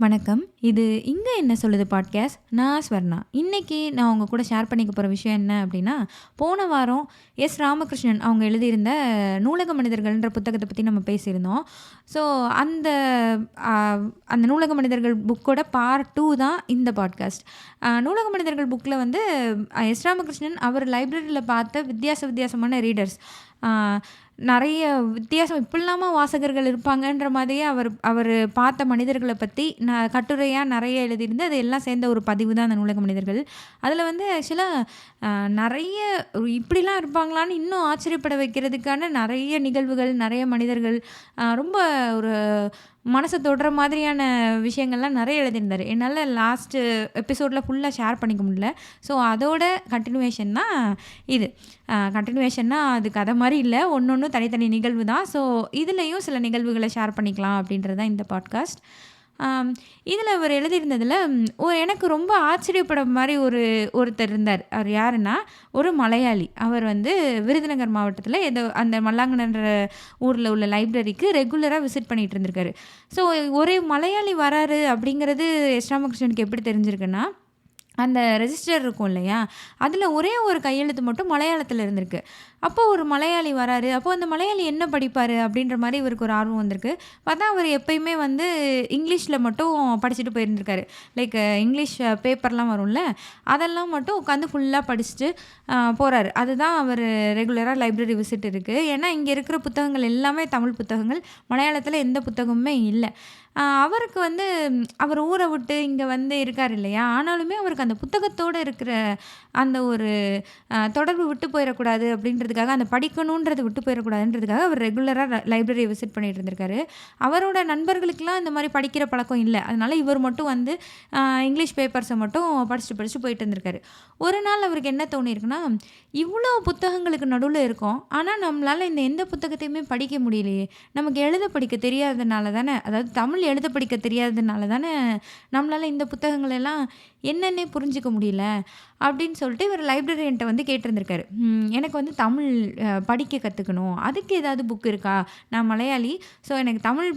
வணக்கம். இது "இங்க என்ன சொல்லுது" பாட்காஸ்ட். நான் ஸ்வர்ணா. இன்னைக்கு நான் உங்க கூட ஷேர் பண்ணிக்க போற விஷயம் என்ன அப்டின்னா, போன வாரம் ராமகிருஷ்ணன் அவங்க எழுதியிருந்த "நூலக மனிதர்கள்ன்ற" புத்தகத்த பத்தி நம்ம பேசியிருந்தோம். ஸோ அந்த அ அந்த நூலக மனிதர்கள் புக்கோட பார்ட் 2 தான் இந்த பாட்காஸ்ட். நூலக மனிதர்கள் புக்ல வந்து ராமகிருஷ்ணன் அவர் லைப்ரரியில பார்த்த வித்தியாசமான ரீடர்ஸ். அ நெறைய வித்தியாசம் இப்படிலாமா வாசகர்கள் இருப்பாங்கன்ற மாதிரியே அவரு பார்த்த மனிதர்கள பத்தி கட்டுரையா நெறைய எழுதியிருந்து, அது எல்லாம் சேர்ந்த ஒரு பதிவு தான் அந்த நூலக மனிதர்கள். அதில வந்து ஆக்சுவலா நெறைய இப்படிலாம் இருப்பாங்களான்னு இன்னும் ஆச்சரியப்பட வைக்கிறதுக்கான நெறைய நிகழ்வுகள், நெறைய மனிதர்கள், ரொம்ப ஒரு மனச தொடுற மாதிரியான விஷயங்கள்லாம் நெறைய எழுதியிருந்தாரு. என்னால லாஸ்ட்டு எபிசோட்ல ஃபுல்லா ஷேர் பண்ணிக்க முடியல. ஸோ அதோட கன்டினியூவேஷன் தான் இது. கன்டினியூவேஷன்னா அது கதை மாரி இல்ல. ஒண்ணொண்ணும் தனித்தனி நிகழ்வு தான். ஸோ இதுலயும் சில நிகழ்வுகள ஷேர் பண்ணிக்கலாம் அப்படின்றது தான் இந்த பாட்காஸ்ட். இதில அவர் எழுதியிருந்ததில எனக்கு ரொம்ப ஆச்சரியப்படுற மாரி ஒருத்தர் இருந்தார். அவர் யாருன்னா, ஒரு மலையாளி. அவர் வந்து விருதுநகர் மாவட்டத்தில ஏதோ அந்த மல்லாங்கனன்ற ஊர்ல உள்ள லைப்ரரிக்கு ரெகுலரா விசிட் பண்ணிட்டு இருந்திருக்காரு. ஸோ ஒரு மலையாளி வராரு அப்படிங்கிறது ராமகிருஷ்ணனுக்கு எப்படி தெரிஞ்சிருக்குன்னா, அந்த ரெஜிஸ்டர் இருக்கும் இல்லையா? அதில ஒரே ஒரு கையெழுத்து மட்டும் மலையாளத்தில இருந்திருக்கு. அப்போ ஒரு மலையாளி வராரு. அப்போ அந்த மலையாளி என்ன படிப்பாரு? அப்படின்ற மாரி இவருக்கு ஒரு ஆர்வம் வந்திருக்கு. பார்த்தா அவர் எப்பயுமே வந்து இங்கிலீஷ்ல மட்டும் படிச்சுட்டு போயிருந்திருக்காரு. லைக் இங்கிலீஷ் பேப்பர்லாம் வரும்ல, அதெல்லாம் மட்டும் உட்காந்து ஃபுல்லா படிச்சுட்டு போறாரு. அதுதான் அவரு ரெகுலரா லைப்ரரி விசிட் இருக்கு. ஏன்னா, இங்க இருக்கிற புத்தகங்கள் எல்லாமே தமிழ் புத்தகங்கள். மலையாளத்தில எந்த புத்தகமுமே இல்ல. அவருக்கு வந்து அவர் ஊர விட்டு இங்க வந்து இருக்காரு இல்லையா? ஆனாலுமே அவருக்கு அந்த புத்தகத்தோட இருக்கிற அந்த ஒரு தொடர்பு விட்டு போயிறக்கூடாது அப்படின்றதுக்காக, அந்த படிக்கணுன்றது விட்டு போயிறக்கூடாதுன்றதுக்காக அவர் ரெகுலரா லைப்ரரிய விசிட் பண்ணிட்டு இருந்திருக்காரு. அவரோட நண்பர்களுக்கெல்லாம் இந்த மாரி படிக்கிற பழக்கம் இல்ல. அதனால இவர் மட்டும் வந்து இங்கிலீஷ் பேப்பர்ஸ மட்டும் படிச்சுட்டு போயிட்டு இருந்திருக்காரு. ஒரு நாள் அவருக்கு என்ன தோணியிருக்குன்னா, இவ்ளோ புத்தகங்களுக்கு நடுவுல இருக்கோம். ஆனா நம்மளால இந்த எந்த புத்தகத்தையுமே படிக்க முடியலையே! நமக்கு எழுத படிக்க தெரியாததுனால தானே, அதாவது தமிழ் எழுத படிக்க தெரியாததுனால தானே நம்மளால இந்த புத்தகங்கள் எல்லாம் என்னன்னே புரிஞ்சுக்க முடியல. அப்படின்னு சொல்லிட்டு இவர் லைப்ரரியன்ட்ட வந்து கேட்டிருந்திருக்காரு. எனக்கு வந்து தமிழ் படிக்க கத்துக்கணும். அதுக்கு ஏதாவது புக் இருக்கா? நான் மலையாளி. ஸோ எனக்கு தமிழ்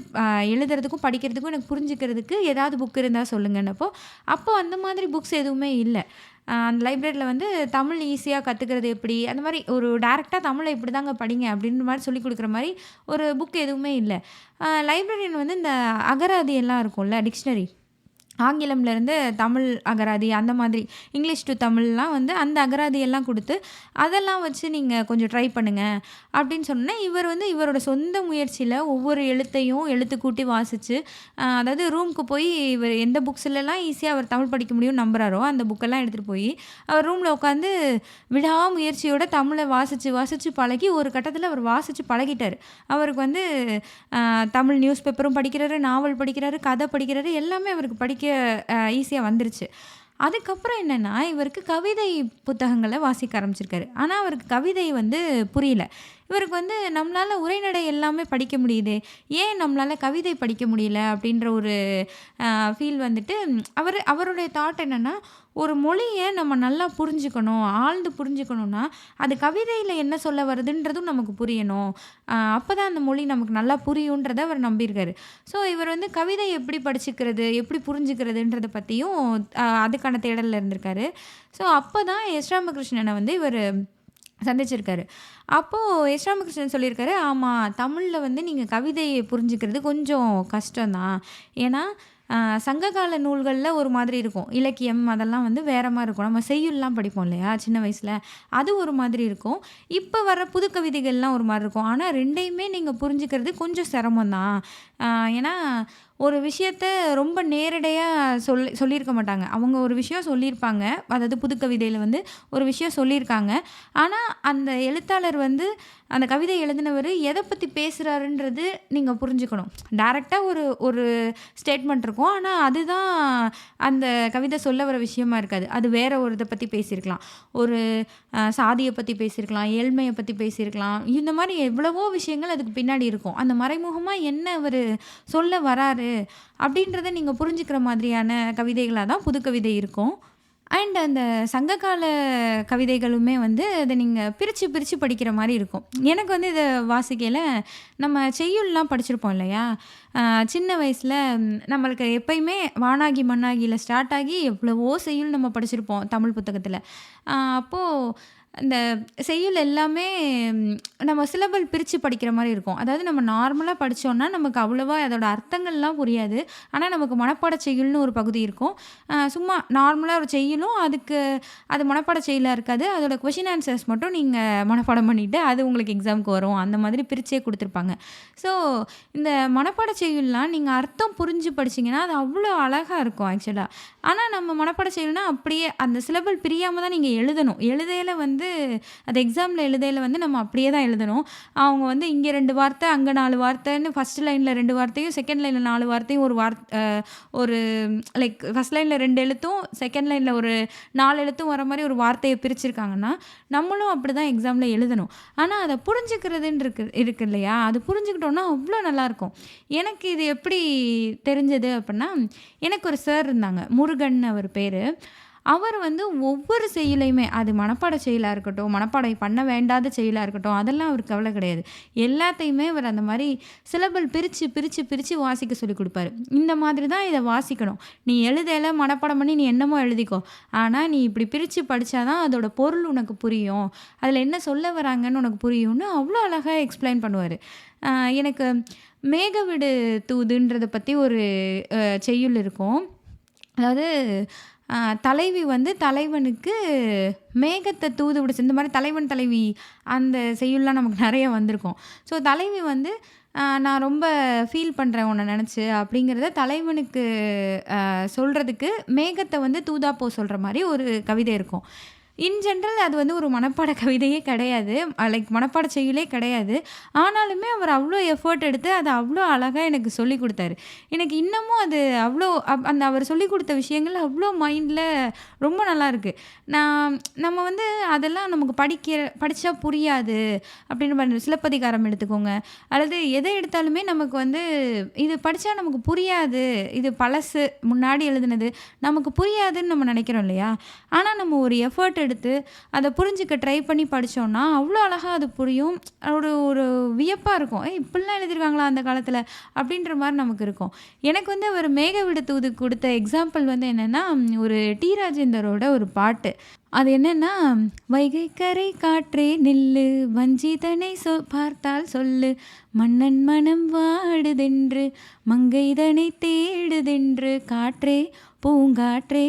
எழுதுறதுக்கும், படிக்கிறதுக்கும் எனக்கு புரிஞ்சுக்கிறதுக்கு ஏதாவது புக் இருந்தா சொல்லுங்கன்னப்போ, அப்போ அந்த மாதிரி புக்ஸ் எதுவுமே இல்ல. அந்த லைப்ரரியில வந்து தமிழ் ஈஸியா கத்துக்கிறது எப்படி? அந்த மாரி ஒரு டைரக்ட்டா தமிழ இப்படிதாங்க படிங்க அப்படின்ற மாரி சொல்லிக் குடுக்குற மாரி ஒரு புக் எதுவுமே இல்ல. லைப்ரரியன் வந்து இந்த அகராதி எல்லாம் இருக்கும்ல, டிக்ஷனரி. ஆங்கிலம்லேருந்து தமிழ் அகராதி அந்த மாதிரி, இங்கிலீஷ் டு தமிழ்லாம் வந்து அந்த அகராதி எல்லாம் குடுத்து, அதெல்லாம் வச்சு நீங்க கொஞ்சம் ட்ரை பண்ணுங்க அப்படின்னு சொன்னோனே, இவர் வந்து இவரோட சொந்த முயற்சியில ஒவ்வொரு எழுத்தையும் எழுத்து கூட்டி வாசிச்சு, அதாவது ரூமுக்கு போய் இவர் எந்த புக்ஸ்லலாம் ஈஸியா அவர் தமிழ் படிக்க முடியும்னு நம்புறாரோ, அந்த புக்கெல்லாம் எடுத்துட்டு போய், அவர் ரூம்ல உட்காந்து விடாமுயற்சியோட தமிழ வாசிச்சு பழகி, ஒரு கட்டத்தில அவர் வாசிச்சு பழகிட்டாரு. அவருக்கு வந்து தமிழ் நியூஸ் பேப்பரும் படிக்கிறாரு, நாவல் படிக்கிறாரு, கதை படிக்கிறாரு, எல்லாமே அவருக்கு படிக்க ஈஸியா வந்துருச்சு. அதுக்கப்புறம் என்னன்னா, இவருக்கு கவிதை புத்தகங்கள வாசிக்க ஆரம்பிச்சிருக்காரு. ஆனா, அவருக்கு கவிதை வந்து புரியல. இவருக்கு வந்து நம்மளால உரைநடை எல்லாமே படிக்க முடியுதே, ஏன் நம்மளால கவிதை படிக்க முடியல? அப்படின்ற ஒரு ஃபீல் வந்துட்டு அவருடைய தாட் என்னன்னா, ஒரு மொழிய நம்ம நல்லா புரிஞ்சுக்கணும், ஆழ்ந்து புரிஞ்சுக்கணும்னா, அது கவிதையில என்ன சொல்ல வருதுன்றதும் நமக்கு புரியணும். அப்பதான் அந்த மொழி நமக்கு நல்லா புரியுன்றத அவர் நம்பியிருக்காரு. ஸோ இவர் வந்து கவிதை எப்படி படிச்சுக்கிறது, எப்படி புரிஞ்சுக்கிறதுன்றத பத்தியும் அதுக்கான தேடல்ல இருந்திருக்காரு. ஸோ அப்பதான் ராமகிருஷ்ணன வந்து இவரு சந்திச்சிருக்காரு. அப்போ ராமகிருஷ்ணன் சொல்லியிருக்காரு, "ஆமா, தமிழ்ல வந்து நீங்க கவிதைய புரிஞ்சுக்கிறது கொஞ்சம் கஷ்டம் தான். ஏன்னா, சங்ககால நூல்கள்ல ஒரு மாதிரி இருக்கும். இலக்கியம் அதெல்லாம் வந்து வேற மாரி இருக்கும். நம்ம செய்யுள்லாம் படிப்போம் இல்லையா? சின்ன வயசுல. அது ஒரு மாதிரி இருக்கும். இப்ப வர புது கவிதைகள்லாம் ஒரு மாரி இருக்கும். ஆனா 2யுமே நீங்க புரிஞ்சுக்கிறது கொஞ்சம் சிரமம் தான். ஏன்னா, ஒரு விஷயத்த ரொம்ப நேரடியா சொல்லியிருக்க மாட்டாங்க. அவங்க ஒரு விஷயம் சொல்லியிருப்பாங்க. அதாவது புது கவிதையில வந்து ஒரு விஷயம் சொல்லியிருக்காங்க. ஆனா, அந்த எழுத்தாளர் வந்து அந்த கவிதை எழுதினவரு எத பத்தி பேசுறாருன்றது நீங்க புரிஞ்சுக்கணும். டைரக்ட்டா ஒரு ஒரு ஸ்டேட்மெண்ட் இருக்கும். ஆனா, அதுதான் அந்த கவிதை சொல்ல வர விஷயமா இருக்காது. அது வேற ஒரு இத பத்தி பேசியிருக்கலாம். ஒரு சாதிய பத்தி பேசியிருக்கலாம், ஏழ்மைய பத்தி பேசியிருக்கலாம். இந்த மாரி எவ்வளவோ விஷயங்கள் அதுக்கு பின்னாடி இருக்கும். அந்த மறைமுகமா என்ன அவரு சொல்ல வராரு அப்படின்றத நீங்க புரிஞ்சுக்கிற மாதிரியான கவிதைகளா தான் புது கவிதை இருக்கும். அண்ட் அந்த சங்ககால கவிதைகளுமே வந்து அதை நீங்கள் பிரித்து பிரித்து படிக்கிற மாதிரி இருக்கும். எனக்கு வந்து இதை வாசிக்கையில் நம்ம செய்யுள்லாம் படிச்சிருப்போம் இல்லையா? சின்ன வயசில் நம்மளுக்கு எப்பயுமே வானாகி மண்ணாகியில் ஸ்டார்ட் ஆகி எவ்வளவோ செய்யுள் நம்ம படிச்சிருப்போம் தமிழ் புத்தகத்தில். அப்போது இந்த செய்யுள் எல்லாமே நம்ம சிலபல் பிரித்து படிக்கிற மாதிரி இருக்கும். அதாவது நம்ம நார்மலாக படித்தோன்னா நமக்கு அவ்வளோவா அதோட அர்த்தங்கள்லாம் புரியாது. ஆனால் நமக்கு மனப்பாட செய்யுள்னு ஒரு பகுதி இருக்கும். சும்மா நார்மலாக ஒரு செய்யுளும் அது மனப்பாட செய்யுளாக இருக்காது. அதோட கொஷின் ஆன்சர்ஸ் மட்டும் நீங்கள் மனப்பாடம் பண்ணிவிட்டு அது உங்களுக்கு எக்ஸாமுக்கு வரும். அந்த மாதிரி பிரித்தே கொடுத்துருப்பாங்க. ஸோ இந்த மனப்பாட செய்யுள்லாம் நீங்கள் அர்த்தம் புரிஞ்சு படிச்சிங்கன்னா அது அவ்வளோ அழகாக இருக்கும் ஆக்சுவலாக. ஆனால் நம்ம மனப்பாட செய்யுள்னா அப்படியே அந்த சிலபல் பிரியாமல் தான் நீங்கள் எழுதணும். எழுதையில் வந்து அது எக்ஸாமில் எழுதையில் வந்து நம்ம அப்படியே தான் எழுதணும். அவங்க வந்து இங்கே 2 வார்த்தை அங்கே 4 வார்த்தைன்னு ஃபஸ்ட் லைனில் 2 வார்த்தையும் செகண்ட் லைனில் 4 வார்த்தையும் ஒரு லைக் ஃபஸ்ட் லைனில் 2 எழுத்தும் செகண்ட் லைனில் ஒரு 4 எழுத்தும் வர மாதிரி ஒரு வார்த்தையை பிரிச்சிருக்காங்கன்னா நம்மளும் அப்படி தான் எக்ஸாமில் எழுதணும். ஆனால் அதை புரிஞ்சுக்கிறதுன்னு இருக்கு இல்லையா? அது புரிஞ்சுக்கிட்டோன்னா அவ்வளோ நல்லாயிருக்கும். எனக்கு இது எப்படி தெரிஞ்சது அப்படின்னா, எனக்கு ஒரு சார் இருந்தாங்க, முருகன் அவர் பேர். அவர் வந்து ஒவ்வொரு செய்யுளையுமே அது மனப்பாட செயலாக இருக்கட்டும், மனப்பாடம் பண்ண வேண்டாத செயலாக இருக்கட்டும், அதெல்லாம் அவருக்கு கவலை கிடையாது. எல்லாத்தையுமே அவர் அந்த மாதிரி சிலபல் பிரித்து பிரித்து பிரித்து வாசிக்க சொல்லி கொடுப்பாரு. இந்த மாதிரி தான் இதை வாசிக்கணும். நீ எழுதலை மனப்பாடம் பண்ணி நீ என்னமோ எழுதிக்கோ. ஆனால் நீ இப்படி பிரித்து படித்தாதான் அதோட பொருள் உனக்கு புரியும். அதில் என்ன சொல்ல வராங்கன்னு உனக்கு புரியும்னு அவ்வளோ அழகாக எக்ஸ்பிளைன் பண்ணுவார். எனக்கு மேகவிடு தூதுன்றதை பற்றி ஒரு செய்யுள் இருக்கும். அதாவது தலைவி வந்து தலைவனுக்கு மேகத்தை தூது விடுச்சு. இந்த மாதிரி தலைவன் தலைவி அந்த செய்யுள்லாம் நமக்கு நிறைய வந்திருக்கும். ஸோ தலைவி வந்து நான் ரொம்ப ஃபீல் பண்ணுறேன் உன்னை நினச்சி அப்படிங்கிறத தலைவனுக்கு சொல்கிறதுக்கு மேகத்தை வந்து தூதா போ சொல்கிற மாதிரி ஒரு கவிதை இருக்கும். இன் ஜென்ரல் அது வந்து ஒரு மனப்பாட கவிதையே கிடையாது, லைக் மனப்பாட செய்யுளே கிடையாது. ஆனாலுமே அவர் அவ்வளோ எஃபர்ட் எடுத்து அதை அவ்வளோ அழகாக எனக்கு சொல்லி கொடுத்தாரு. எனக்கு இன்னமும் அது அவ்வளோ அந்த அவர் சொல்லி கொடுத்த விஷயங்கள் அவ்வளோ மைண்டில் ரொம்ப நல்லாயிருக்கு. நம்ம வந்து அதெல்லாம் நமக்கு படித்தா புரியாது அப்படின்னு பண்ண சிலப்பதிகாரம் எடுத்துக்கோங்க, அல்லது எதை எடுத்தாலுமே நமக்கு வந்து இது படித்தா நமக்கு புரியாது, இது பழசு முன்னாடி எழுதுனது நமக்கு புரியாதுன்னு நம்ம நினைக்கிறோம் இல்லையா? ஆனால் நம்ம ஒரு எஃபர்ட் எடுத்து அதை புரிஞ்சுக்க ட்ரை பண்ணி படித்தோன்னா அவ்வளோ அழகாக அது புரியும். ஒரு வியப்பாக இருக்கும். இப்படிலாம் எழுதியிருக்காங்களா அந்த காலத்தில் அப்படின்ற மாதிரி நமக்கு இருக்கும். எனக்கு வந்து அவர் மேகவிடு தூது கொடுத்த எக்ஸாம்பிள் வந்து என்னென்னா, ஒரு டி ராஜேந்தரோட ஒரு பாட்டு. அது என்னென்னா, வைகை கரை காற்றே நில்லு வஞ்சிதனை பார்த்தால் சொல்லு, மன்னன் மனம் வாடுதென்று மங்கைதனை தேடுதென்று, காற்றே பூங்காற்றே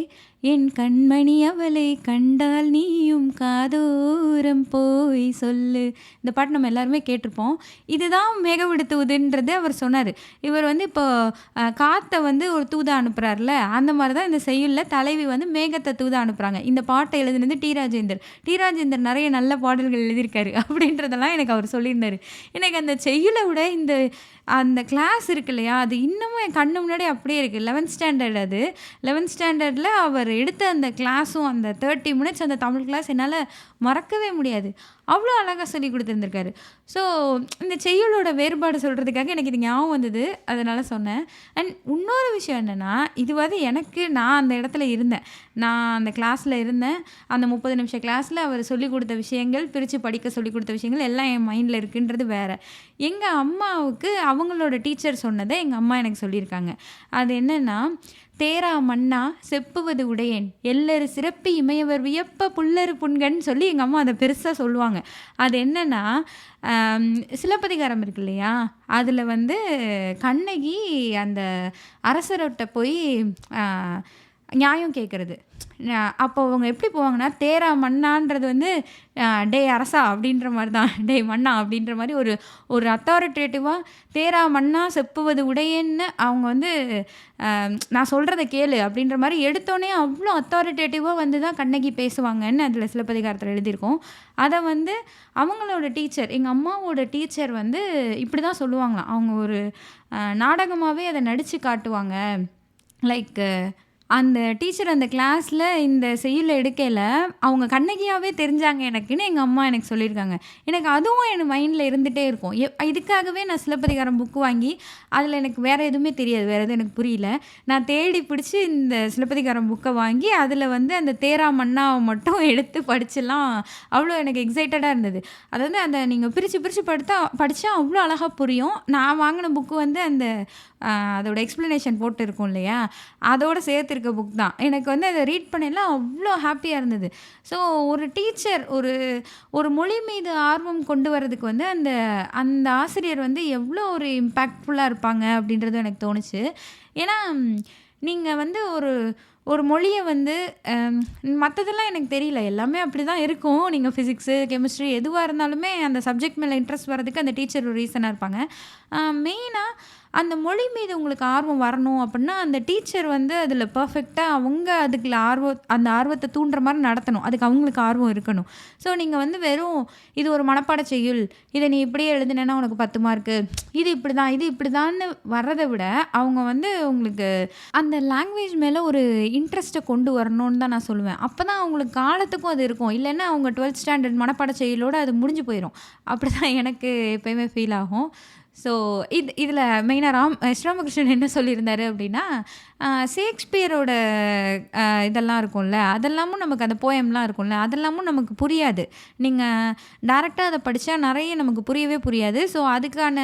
என் கண்மணி அவளை கண்டால் நீயும் காதோரம் போய் சொல்லு. இந்த பாட்டு நம்ம எல்லாருமே கேட்டிருப்போம். இதுதான் மேகவிடு தூதுன்றது அவர் சொன்னார். இவர் வந்து இப்போ காற்றை வந்து ஒரு தூதை அனுப்புகிறார்ல, அந்த மாதிரி தான் இந்த செய்யுளில் தலைவி வந்து மேகத்தை தூதை அனுப்புகிறாங்க. இந்த பாட்டை எழுதுனது டி ராஜேந்தர் நிறைய நல்ல பாடல்கள் எழுதியிருக்காரு அப்படின்றதெல்லாம் எனக்கு அவர் சொல்லியிருந்தார். எனக்கு அந்த செய்யுளை விட அந்த கிளாஸ் இருக்கு இல்லையா, அது இன்னமும் என் கண்ணு முன்னாடி அப்படியே இருக்குது. 11th ஸ்டாண்டர்ட் அது. 11th ஸ்டாண்டர்டில் அவர் எடுத்த அந்த கிளாஸும் அந்த 30 மினிட்ஸ் அந்த தமிழ் கிளாஸ் என்னால் மறக்கவே முடியாது. அவ்வளோ அழகாக சொல்லி கொடுத்துருந்துருக்காரு. ஸோ இந்த செய்யுளோட வேறுபாடு சொல்கிறதுக்காக எனக்கு இது ஞாபகம் வந்தது, அதனால் சொன்னேன். அண்ட் இன்னொரு விஷயம் என்னென்னா, இது வந்து நான் அந்த இடத்துல இருந்தேன், நான் அந்த கிளாஸில் இருந்தேன். அந்த 30 நிமிஷம் கிளாஸில் அவர் சொல்லிக் கொடுத்த விஷயங்கள், பிரித்து படிக்க சொல்லிக் கொடுத்த விஷயங்கள் எல்லாம் என் மைண்டில் இருக்குன்றது வேறு. எங்கள் அம்மாவுக்கு அவங்களோட டீச்சர் சொன்னதை எங்கள் அம்மா எனக்கு சொல்லியிருக்காங்க. அது என்னென்னா, தேரா மன்னா செப்புவது உடையேன் எல்லரு சிறப்பி இமையவர் வியப்ப புல்லரு புண்கன்னு சொல்லி எங்கள் அம்மா அதை பெருசாக சொல்லுவாங்க. அது என்னென்னா, சிலப்பதிகாரம் இருக்கு இல்லையா, அதில் வந்து கண்ணகி அந்த அரசர்கிட்ட போய் நியாயம் கேட்குறது. அப்போ அவங்க எப்படி போவாங்கன்னா, தேரா மன்னான்றது வந்து டே அரசா அப்படின்ற மாதிரி தான், டே மன்னா அப்படின்ற மாதிரி ஒரு அத்தாரிட்டேட்டிவாக தேரா மன்னா செப்புவது உடையன்னு அவங்க வந்து நான் சொல்கிறத கேளு அப்படின்ற மாதிரி எடுத்தோடனே அவ்வளோ அத்தாரிட்டேட்டிவாக வந்து தான் கண்ணகி பேசுவாங்கன்னு அதில் சிலப்பதிகாரத்தில் எழுதியிருக்கோம். அதை வந்து அவங்களோட டீச்சர், எங்கள் அம்மாவோட டீச்சர் வந்து இப்படி தான் சொல்லுவாங்களாம். அவங்க ஒரு நாடகமாகவே அதை நடித்து காட்டுவாங்க. லைக் அந்த டீச்சர் அந்த கிளாஸ்ல இந்த செய்யுள் எடுக்கையில, அவங்க கண்ணகியாவே தெரிஞ்சாங்க எனக்குன்னு எங்க அம்மா எனக்கு சொல்லியிருக்காங்க. எனக்கு அதுவும் என் மைண்ட்ல இருந்துட்டே இருக்கும். இதுக்காகவே நான் சிலப்பதிகாரம் புக் வாங்கி, அதில எனக்கு வேற எதுவுமே தெரியாது. வேற எதுவும் எனக்கு புரியல. நான் தேடி பிடிச்சு இந்த சிலப்பதிகாரம் புக்க வாங்கி, அதில வந்து அந்த தேரா மன்னாவ மட்டும் எடுத்து படிச்சுலாம் அவ்வளோ எனக்கு எக்ஸைட்டடா இருந்தது. அதாவது அந்த நீங்க பிரிச்சு பிரிச்சு படிச்சா அவ்வளோ அழகா புரியும். நான் வாங்கின புக்கு வந்து அந்த அதோட எக்ஸ்ப்ளனேஷன் போட்டு இருக்கும் இல்லையா? அதோட சேர்த்து இருக்க புக் தான். எனக்கு வந்து அத ரீட் பண்ணையில அவ்ளோ ஹேப்பியா இருந்தது. ஸோ ஒரு டீச்சர் ஒரு ஒரு மொழி மீது ஆர்வம் கொண்டு வரதுக்கு வந்து அந்த அந்த ஆசிரியர் வந்து எவ்ளோ ஒரு இம்பேக்ட்ஃபுல்லா இருப்பாங்க அப்படின்றது எனக்கு தோணுச்சு. ஏன்னா, நீங்க வந்து ஒரு ஒரு மொழிய வந்து மத்ததெல்லாம் எனக்கு தெரியல. எல்லாமே அப்படிதான் இருக்கும். நீங்க ஃபிசிக்ஸு, கெமிஸ்ட்ரி எதுவா இருந்தாலுமே அந்த சப்ஜெக்ட் மேல இன்ட்ரெஸ்ட் வரதுக்கு அந்த டீச்சர் ஒரு ரீசனா இருப்பாங்க. மெயினா அந்த மொழி மீது உங்களுக்கு ஆர்வம் வரணும் அப்படின்னா, அந்த டீச்சர் வந்து அதில பெர்ஃபெக்ட்டா அவங்க அதுக்குள்ள அந்த ஆர்வத்த தூண்டுற மாரி நடத்தணும். அதுக்கு அவங்களுக்கு ஆர்வம் இருக்கணும். ஸோ நீங்க வந்து வெறும் இது ஒரு மனப்பாட செய்யுள். இத நீ இப்படியே எழுதினேன்னா உனக்கு 10 மார்க்கு. இது இப்படிதான், இது இப்படிதான்னு வர்றத விட, அவங்க வந்து உங்களுக்கு அந்த லாங்குவேஜ் மேல ஒரு இன்ட்ரெஸ்ட்ட கொண்டு வரணும்னு தான் நான் சொல்லுவேன். அப்பதான் அவங்களுக்கு காலத்துக்கும் அது இருக்கும். இல்லன்னா அவங்க 12த் ஸ்டாண்டர்ட் மனப்பாட செய்யுளோட அது முடிஞ்சு போயிரும். அப்படிதான் எனக்கு எப்பயுமே ஃபீல் ஆகும். ஸோ இதில மெயினா எஸ். ராமகிருஷ்ணன் என்ன சொல்லியிருந்தாரு அப்படின்னா, ஷேக்ஸ்பியரோட இதெல்லாம் இருக்கும்ல, அதெல்லாமும் நமக்கு அந்த போயம்லாம் இருக்கும்ல, அதெல்லாமும் நமக்கு புரியாது. நீங்க டைரக்ட்டா அத படிச்சா நெறைய நமக்கு புரியவே புரியாது. ஸோ அதுக்கான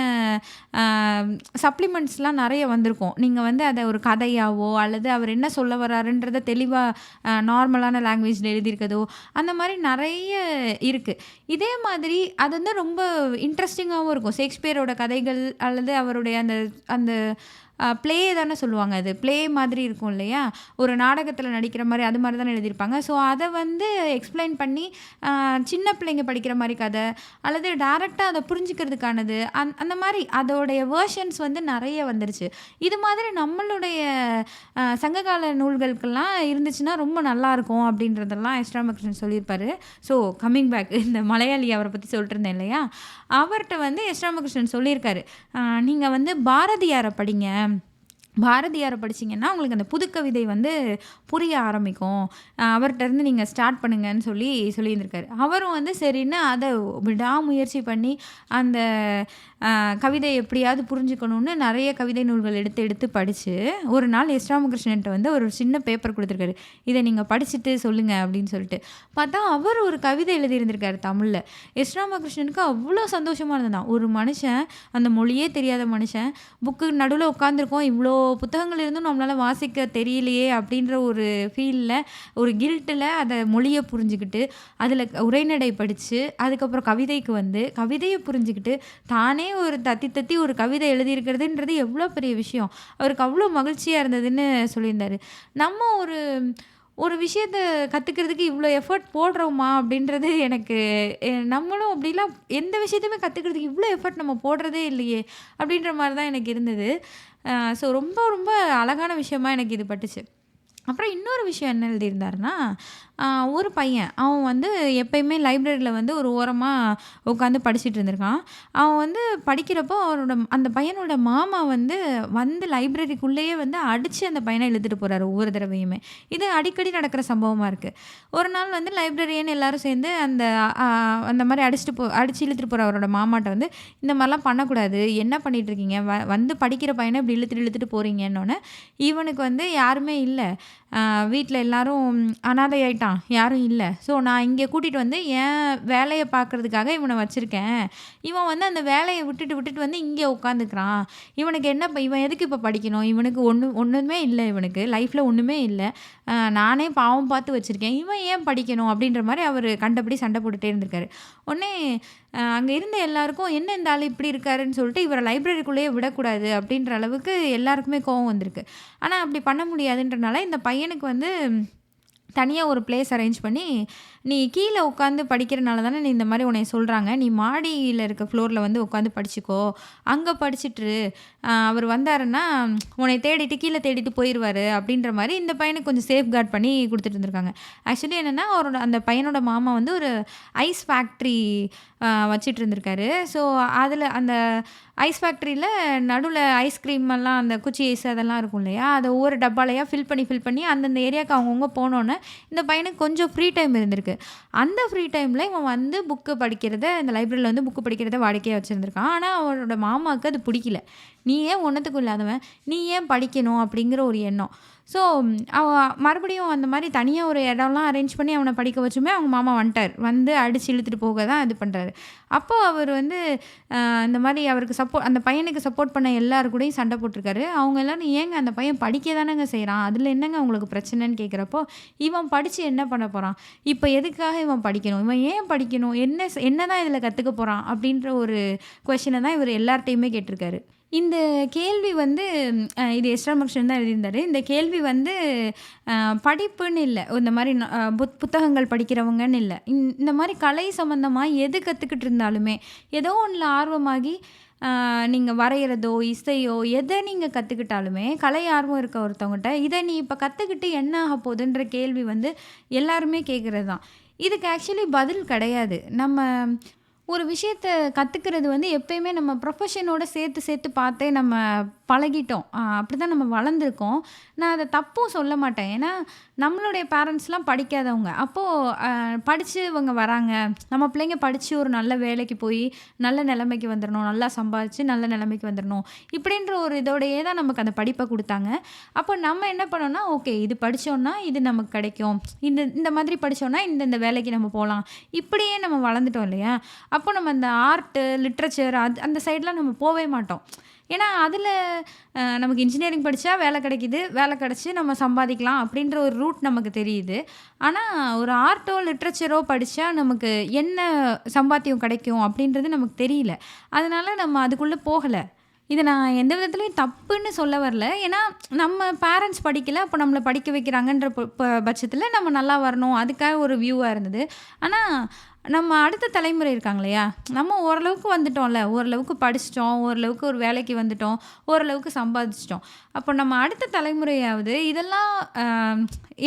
அ சப்ளிமெண்ட்ஸ்லாம் நெறைய வந்திருக்கும். நீங்க வந்து அத ஒரு கதையாவோ, அல்லது அவர் என்ன சொல்ல வராருன்றத தெளிவா நார்மலான லாங்குவேஜ்ல எழுதியிருக்கதோ, அந்த மாரி நெறைய இருக்கு. இதே மாதிரி அது வந்து ரொம்ப இன்ட்ரெஸ்டிங்காவும் இருக்கும். ஷேக்ஸ்பியரோட கதைகள் அல்லது அவருடைய அந்த அந்த ப்ளே தானே சொல்லுவாங்க அது. ப்ளே மாதிரி இருக்கும் இல்லையா? ஒரு நாடகத்தில நடிக்கிற மாரி அது மாரி தானே எழுதியிருப்பாங்க. ஸோ அத வந்து எக்ஸ்ப்ளைன் பண்ணி சின்ன பிள்ளைங்க படிக்கிற மாரி கதை, அல்லது டைரக்ட்டா அத புரிஞ்சுக்கிறதுக்கானது, அந்த மாரி அதோடைய வெர்ஷன்ஸ் வந்து நெறைய வந்துருச்சு. இது மாதிரி நம்மளுடைய சங்ககால நூல்களுக்கெல்லாம் இருந்துச்சுன்னா ரொம்ப நல்லாயிருக்கும் அப்படின்றதெல்லாம் எஸ். ராமகிருஷ்ணன் சொல்லியிருப்பாரு. ஸோ கம்மிங் பேக் இந்த மலையாளி அவர பத்தி சொல்லிட்டுருந்தேன் இல்லையா? அவர்ட்ட வந்து எஸ். ராமகிருஷ்ணன் சொல்லியிருக்காரு. நீங்க வந்து பாரதியார படிங்க. பாரதியார படிச்சீங்கன்னா, உங்களுக்கு அந்த புதுக்கவிதை வந்து புரிய ஆரம்பிக்கும். அவர்ட்ட இருந்து நீங்க ஸ்டார்ட் பண்ணுங்கன்னு சொல்லியிருந்திருக்காரு. அவரும் வந்து சரின்னு அத விடாமுயற்சி பண்ணி, அந்த கவிதைய எப்படியாவது புரிஞ்சுக்கணும்னு நெறைய கவிதை நூல்கள் எடுத்து எடுத்து படிச்சு, ஒரு நாள் எஸ். ராமகிருஷ்ணன்ட்ட வந்து ஒரு சின்ன பேப்பர் குடுத்துருக்காரு. "இத நீங்க படிச்சுட்டு சொல்லுங்க" அப்படின்னு சொல்லிட்டு. பார்த்தா அவர் ஒரு கவிதை எழுதியிருந்திருக்காரு தமிழ்ல. எஸ். ராமகிருஷ்ணனுக்கு அவ்ளோ சந்தோஷமா இருந்ததாம். ஒரு மனுஷன், அந்த மொழியே தெரியாத மனுஷன், புக்கு நடுவுல உட்காந்துருக்கோம். இவ்ளோ புத்தகங்கள் இருந்தும் நம்மளால வாசிக்க தெரியலையே அப்படின்ற ஒரு ஃபீல்ல, ஒரு கில்ட்டுல அத மொழிய புரிஞ்சுக்கிட்டு, அதில உரைநடை படிச்சு, அதுக்கப்புறம் கவிதைக்கு வந்து, கவிதைய புரிஞ்சுக்கிட்டு, தானே ஒரு தத்தி தத்தி ஒரு கவிதை எழுதியிருக்கிறதுன்றது எவ்வளோ பெரிய விஷயம். அவருக்கு அவ்ளோ மகிழ்ச்சியா இருந்ததுன்னு சொல்லியிருந்தாரு. நம்ம ஒரு ஒரு விஷயத்த கத்துக்கிறதுக்கு இவ்ளோ எஃபோர்ட் போடுறோமா? அப்படின்றது எனக்கு நம்மளும் அப்படிலாம் எந்த விஷயத்தையுமே கத்துக்கிறதுக்கு இவ்ளோ எஃபோர்ட் நம்ம போடுறதே இல்லையே! அப்படின்ற மாரி தான் எனக்கு இருந்தது. ஸோ ரொம்ப ரொம்ப அழகான விஷயமா எனக்கு இது பட்டுச்சு. அப்புறம் இன்னொரு விஷயம் என்ன எழுதியிருந்தாருன்னா, ஒரு பையன் அவன் வந்து எப்பயுமே லைப்ரரியில வந்து ஒரு ஓரமா உட்காந்து படிச்சுட்டு இருந்திருக்கான். அவன் வந்து படிக்கிறப்போ அந்த பையனோட மாமா வந்து லைப்ரரிக்குள்ளேயே வந்து அடிச்சு அந்த பையன இழுத்துட்டு போறாரு ஒவ்வொரு தடவையுமே. இது அடிக்கடி நடக்கிற சம்பவமா இருக்கு. ஒரு நாள் வந்து லைப்ரரியன் எல்லாரும் சேர்ந்து அந்த மாரி அடிச்சு இழுத்துட்டு போற அவரோட மாமாட்ட வந்து, "இந்த மாரிலாம் பண்ணக்கூடாது. என்ன பண்ணிட்டு இருக்கீங்க? வந்து படிக்கிற பையன இப்படி இழுத்துட்டு இழுத்துட்டு போறீங்கன்னோனே, இவனுக்கு வந்து யாருமே இல்ல. வீட்ல எல்லாரும் அனாதை ஆயிட்டான். யாரும் இல்ல. ஸோ நான் இங்க கூட்டிட்டு வந்து என் வேலைய பார்க்கறதுக்காக இவன வச்சிருக்கேன். இவன் வந்து அந்த வேலைய விட்டுட்டு வந்து இங்க உட்காந்துக்கிறான். இவனுக்கு என்ன இவன் எதுக்கு இப்ப படிக்கணும்? இவனுக்கு ஒண்ணுமே இல்ல இவனுக்கு. லைஃப்ல ஒண்ணுமே இல்ல. நானே பாவம் பார்த்து வச்சிருக்கேன். இவன் ஏன் படிக்கணும்? அப்படின்ற மாரி அவரு கண்டபடி சண்டை போட்டுட்டே இருந்திருக்காரு. உடனே அங்க இருந்த எல்லாருக்கும் என்ன இந்த ஆளு இப்படி இருக்காருன்னு சொல்லிட்டு இவர லைப்ரரிக்குள்ளேயே விடக்கூடாது அப்படின்ற அளவுக்கு எல்லாருக்குமே கோவம் வந்திருக்கு. ஆனா அப்படி பண்ண முடியாதுன்றனால இந்த பையனுக்கு வந்து தனியா ஒரு பிளேஸ் அரேஞ்ச் பண்ணி, "நீ கீழ உட்காந்து படிக்கிறனால தானே நீ இந்த மாரி உன்னைய சொல்றாங்க. நீ மாடியில இருக்க ஃப்ளோர்ல வந்து உட்காந்து படிச்சுக்கோ. அங்க படிச்சுட்டுரு. அவரு வந்தாருன்னா, உன்னைய தேடிட்டு கீழ தேடிட்டு போயிருவாரு." அப்படின்ற மாரி இந்த பையனுக்கு கொஞ்சம் சேஃப்கார்ட் பண்ணி குடுத்துட்டு இருந்திருக்காங்க. ஆக்சுவலி என்னன்னா, அவரோட அந்த பையனோட மாமா வந்து ஒரு ஐஸ் ஃபேக்ட்ரி வச்சுட்டு இருந்திருக்காரு. ஸோ, அதுல அந்த ஐஸ் ஃபேக்ட்ரியில நடுவுல ஐஸ்கிரீம் எல்லாம் அந்த குச்சி ஐஸ் அதெல்லாம் இருக்கும் இல்லையா? அத ஒவ்வொரு டப்பாலயா ஃபில் பண்ணி அந்தந்த ஏரியாவுக்கு அவங்கவங்க போனோனே, இந்த பையனுக்கு கொஞ்சம் ஃப்ரீ டைம் இருந்திருக்கு. அந்த ஃப்ரீ டைம்ல இவன் வந்து புக்கு படிக்கிறத இந்த லைப்ரரியில வந்து புக்கு படிக்கிறத வாடிக்கையா வச்சிருந்திருக்கான். ஆனா, அவனோட மாமாவுக்கு அது புடிக்கல. "நீ ஏன் ஒன்னத்துக்கும் இல்லாதவன், நீ ஏன் படிக்கணும்?" அப்படிங்கிற ஒரு எண்ணம். ஸோ, அவன் மறுபடியும் அந்த மாரி தனியா ஒரு இடம்லாம் அரேஞ்ச் பண்ணி அவன படிக்க வச்சுமே, அவங்க மாமா வந்துட்டாரு. வந்து அடிச்சு இழுத்துட்டு போக தான் இது பண்றாரு. அப்போ அவர் வந்து இந்த மாரி அவருக்கு அந்த பையனுக்கு சப்போர்ட் பண்ண எல்லார் கூடயும் சண்டை போட்டுருக்காரு. அவங்க எல்லாரும், "ஏங்க அந்த பையன் படிக்க தானங்க செய்றான். அதில என்னங்க உங்களுக்கு பிரச்சனைன்னு?" கேட்குறப்போ, "இவன் படிச்சு என்ன பண்ண போறான்? இப்ப எதுக்காக இவன் படிக்கணும்? இவன் ஏன் படிக்கணும்? என்னதான் இதில கத்துக்க போறான்?" அப்படின்ற ஒரு கொஸ்டின தான் இவரு எல்லார்ட்டயுமே கேட்டிருக்காரு. இந்த கேள்வி வந்து இது எஸ். ராமகிருஷ்ணன் தான் எழுதியிருந்தாரு. இந்த கேள்வி வந்து அ படிப்புன்னு இல்ல. இந்த மாரி புத்தகங்கள் படிக்கிறவங்கன்னு இல்ல. இந்த மாரி கலை சம்மந்தமா எது கத்துக்கிட்டு இருந்தாலுமே, ஏதோ ஒண்ணுல ஆர்வமாகி நீங்க வரையிறதோ, இசையோ எத நீங்க கத்துக்கிட்டாலுமே, கலை ஆர்வம் இருக்க ஒருத்தவங்கட்ட, "இத நீ இப்ப கத்துக்கிட்டு என்ன ஆக போதுன்ற?" கேள்வி வந்து எல்லாருமே கேட்கறது தான். இதுக்கு ஆக்சுவலி பதில் கிடையாது. நம்ம ஒரு விஷயத்த கத்துக்கிறது வந்து எப்பயுமே நம்ம ப்ரொஃபஷனோட சேர்த்து சேர்த்து பார்த்தே நம்ம பழகிட்டோம். அப்படிதான் நம்ம வளர்ந்துருக்கோம். நான் அத தப்பும் சொல்ல மாட்டேன். ஏன்னா, நம்மளுடைய பேரண்ட்ஸ்லாம் படிக்காதவங்க. அப்போ படிச்சு இவங்க வராங்க. நம்ம பிள்ளைங்க படிச்சு ஒரு நல்ல வேலைக்கு போய், நல்ல நிலைமைக்கு வந்துரணும். நல்லா சம்பாதிச்சு நல்ல நிலைமைக்கு வந்துரணும். இப்படின்ற ஒரு இதோடயே தான் நமக்கு அந்த படிப்ப குடுத்தாங்க. அப்போ நம்ம என்ன பண்ணோம்னா, ஓகே இது படிச்சோம்னா, இது நமக்கு கிடைக்கும். இந்த இந்த மாதிரி படிச்சோம்னா, இந்த இந்த வேலைக்கு நம்ம போலாம். இப்படியே நம்ம வளர்ந்துட்டோம் இல்லையா? அப்போ நம்ம அந்த ஆர்ட்டு, லிட்ரேச்சர் அந்த சைட்லாம் நம்ம போவே மாட்டோம். ஏன்னா, அதில நமக்கு இன்ஜினியரிங் படிச்சா வேலை கிடைக்குது. வேலை கிடைச்சு நம்ம சம்பாதிக்கலாம் அப்படின்ற ஒரு ரூட் நமக்கு தெரியுது. ஆனா, ஒரு ஆர்ட்டோ, லிட்ரேச்சரோ படிச்சா நமக்கு என்ன சம்பாத்தியம் கிடைக்கும் அப்படின்றது நமக்கு தெரியல. அதனால நம்ம அதுக்குள்ள போகல. இத நான் எந்த விதத்திலயும் தப்புன்னு சொல்ல வரல. ஏன்னா, நம்ம பேரண்ட்ஸ் படிக்கல. அப்ப நம்மள படிக்க வைக்கிறாங்கன்ற பட்சத்தில நம்ம நல்லா வரணும். அதுக்காக ஒரு வியூவா இருந்தது. ஆனா, நம்ம அடுத்த தலைமுறை இருக்காங்க இல்லையா? நம்ம ஓரளவுக்கு வந்துட்டோம்ல. ஓரளவுக்கு படிச்சுட்டோம். ஓரளவுக்கு ஒரு வேலைக்கு வந்துட்டோம். ஓரளவுக்கு சம்பாதிச்சுட்டோம். அப்போ நம்ம அடுத்த தலைமுறையாவது இதெல்லாம்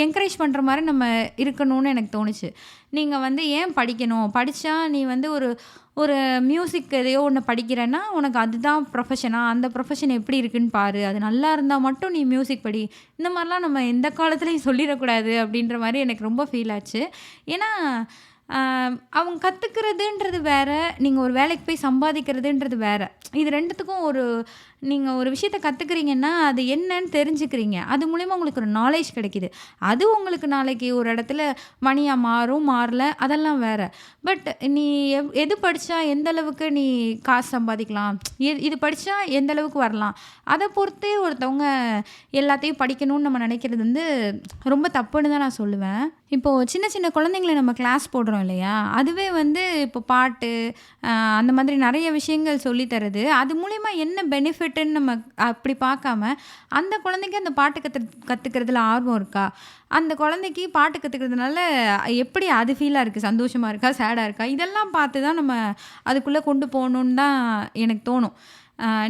என்கரேஜ் பண்ற மாரி நம்ம இருக்கணும்னு எனக்கு தோணுச்சு. நீங்க வந்து ஏன் படிக்கணும்? படிச்சா நீ வந்து ஒரு ஒரு மியூசிக் எதையோ ஒண்ணு படிக்கிறேன்னா, உனக்கு அதுதான் ப்ரொஃபஷனா? அந்த ப்ரொஃபஷன் எப்படி இருக்குன்னு பாரு. அது நல்லா இருந்தா மட்டும் நீ மியூசிக் படி. இந்த மாரிலாம் நம்ம எந்த காலத்துலயும் சொல்லிறக்கூடாது அப்படின்ற மாரி எனக்கு ரொம்ப ஃபீல் ஆச்சு. ஏன்னா, அவங்க கத்துக்கிறதுன்றது வேற, நீங்க ஒரு வேலைக்கு போய் சம்பாதிக்கிறதுன்றது வேற. இது 2த்துக்கும் நீங்க ஒரு விஷயத்த கத்துக்கிறீங்கன்னா, அது என்னன்னு தெரிஞ்சுக்கிறீங்க. அது மூலியமா உங்களுக்கு ஒரு நாலேட்ஜ் கிடைக்குது. அது உங்களுக்கு நாளைக்கு ஒரு இடத்துல மணியா மாறும், மாறல அதெல்லாம் வேற. பட் நீ எது படிச்சா எந்த அளவுக்கு நீ காசு சம்பாதிக்கலாம்? இது படிச்சா எந்த அளவுக்கு வரலாம்? அத பொறுத்தே ஒருத்தவங்க எல்லாத்தையும் படிக்கணும்னு நம்ம நினைக்கிறது வந்து ரொம்ப தப்புன்னு தான் நான் சொல்லுவேன். இப்போ சின்ன சின்ன குழந்தைங்கள நம்ம கிளாஸ் போடுறோம் இல்லையா? அதுவே வந்து இப்போ பாட்டு, அந்த மாதிரி நெறைய விஷயங்கள் சொல்லி தர்றது. அது மூலியமா என்ன பெனிஃபிட்டுன்னு நம்ம அப்படி பார்க்காம, அந்த குழந்தைக்கு அந்த பாட்டு கத்துக்கிறதுல ஆர்வம் இருக்கா? அந்த குழந்தைக்கு பாட்டு கத்துக்கிறதுனால எப்படி அது ஃபீலா இருக்கு? சந்தோஷமா இருக்கா? சேடா இருக்கா? இதெல்லாம் பார்த்து தான் நம்ம அதுக்குள்ள கொண்டு போணும்னு தான் எனக்கு தோணும்.